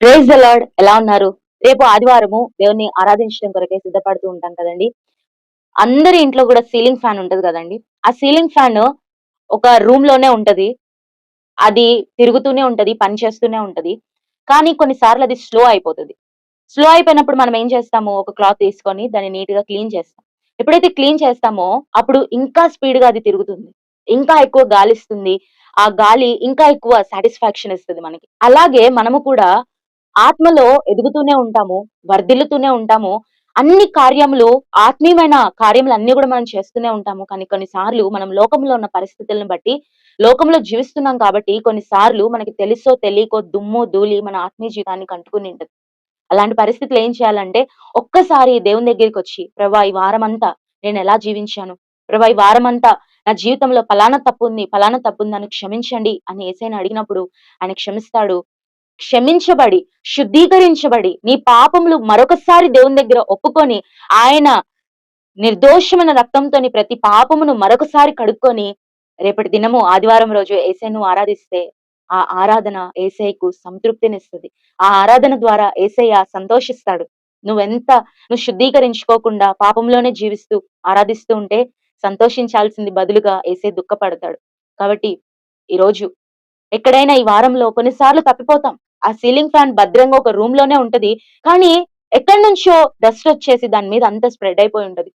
Praise the lord. ఎలా ఉన్నారు? రేపు ఆదివారము దేవుణ్ణి ఆరాధించడం కొరకై సిద్ధపడుతూ ఉంటాం కదండీ! అందరి ఇంట్లో గూడా సీలింగ్ ఫ్యాన్ ఉంటది గదండీ! ఆ సీలింగ్ ఫ్యాన్ ఒక రూమ్‌లోనే ఉంటది. అది తిరుగుతూనే ఉంటది. పని చేస్తూనే ఉంటది. కానీ కొన్ని సార్లు అది స్లో అయిపోతది. స్లో అయిపోయినప్పుడు మనం ఏం చేస్తాము? ఒక క్లాత్ తీసుకొని దాన్ని నీట్‌గా క్లీన్ చేస్తాం. ఎప్పుడైతే క్లీన్ చేస్తామో అప్పుడు ఇంకా స్పీడ్‌గా అది తిరుగుతుంది. ఇంకా ఎక్కువ గాలిస్తుంది. ఆ గాలి ఇంకా ఎక్కువ సాటిస్ఫాక్షన్ ఇస్తది మనకి. అలాగే మనము కూడా ఆత్మలో ఎదుగుతూనే ఉంటాము. వర్ధిల్లుతూనే ఉంటాము. అన్ని కార్యములు ఆత్మీయమైన కార్యములన్నీ గూడా మనం చేస్తూనే ఉంటాము. కానీ కొన్ని సార్లు మనం లోకంలో ఉన్న పరిస్థితులను బట్టి, లోకంలో జీవిస్తున్నాం కాబట్టి కొన్ని సార్లు మనకి తెలుసో తెలియకో దుమ్ము, ధూళి మన ఆత్మీయ జీవితానికి అంటుకునింటది. అలాంటి పరిస్థితుల్లో ఏం చేయాలంటే, ఒక్కసారి దేవుని దగ్గరికొచ్చి, ప్రభా ఈ వారమంతా నేనెలా జీవించాను? ప్రభా ఈ వారమంతా నా జీవితంలో పలానా తప్పుంది, పలానా తప్పుంది నన్ను క్షమించండి అని యేసయ్యని అడిగినప్పుడు ఆయన క్షమిస్తాడు. క్షమించబడి, శుద్ధీకరించబడి, నీ పాపములు మరొకసారి దేవుని దగ్గర ఒప్పుకొని, ఆయన నిర్దోషమైన రక్తంతోని ప్రతి పాపమును మరొకసారి కడుక్కొని, రేపటి దినము ఆదివారం రోజు యేసయ్యను ఆరాధిస్తే, ఆ ఆరాధన యేసయ్యకు సంతృప్తినిస్తది. ఆ ఆరాధన ద్వారా యేసయ్య సంతోషిస్తాడు. నువ్వు శుద్ధీకరించుకోకుండా పాపంలోనే జీవిస్తూ ఆరాధిస్తూ ఉంటే, సంతోషించాల్సింది బదులుగా యేసయ్య దుఃఖపడతాడు. కాబట్టి ఈరోజు ఎక్కడైనా ఈ వారంలో కొన్నిసార్లు తప్పిపోతాం. ఆ సీలింగ్ ఫ్యాన్ భద్రంగా ఒక రూమ్ లోనే ఉంటది. కానీ ఎక్కడినుంచో డస్ట్ వచ్చేసి దాని మీద అంతా స్ప్రెడ్ అయిపోయి ఉంటది.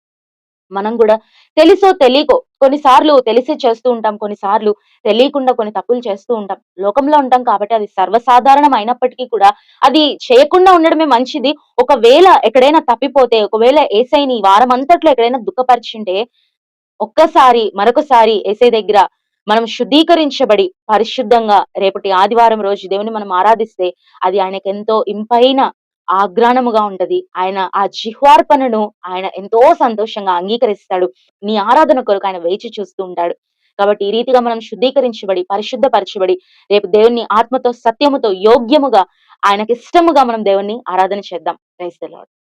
మనం గూడా తెలుసో తెలీకో కొన్నిసార్లు తెలిసే చేస్తూ ఉంటాం. కొన్నిసార్లు తెలియకుండా కొన్ని తప్పులు చేస్తూ ఉంటాం. లోకంలో ఉంటాం కాబట్టి అది సర్వసాధారణం అయినప్పటికీ కూడా అది చేయకుండా ఉండడమే మంచిది. ఒకవేళ ఎక్కడైనా తప్పిపోతే, ఒకవేళ యేసయ్యని ఈ వారమంతట్లో ఎక్కడైనా దుఃఖపరిచుంటే మరొకసారి యేసయ్య దగ్గర మనం శుద్ధీకరించబడి, పరిశుద్ధంగా రేపటి ఆదివారం రోజు దేవుని మనం ఆరాధిస్తే, అది ఆయనకెంతో ఇంపైన ఆఘ్రాణముగా ఉంటది. ఆయన ఆ జిహ్వార్పణను ఆయన ఎంతో సంతోషంగా అంగీకరిస్తాడు. నీ ఆరాధన కొరకు ఆయన వేచి చూస్తూ ఉంటాడు. కాబట్టి ఈ రీతిగా మనం శుద్ధీకరించబడి, పరిశుద్ధపరచబడి, రేపు దేవుని ఆత్మతో, సత్యముతో, యోగ్యముగా, ఆయనకిష్టముగా మనం దేవుణ్ణి ఆరాధన చేద్దాం. Praise the lord.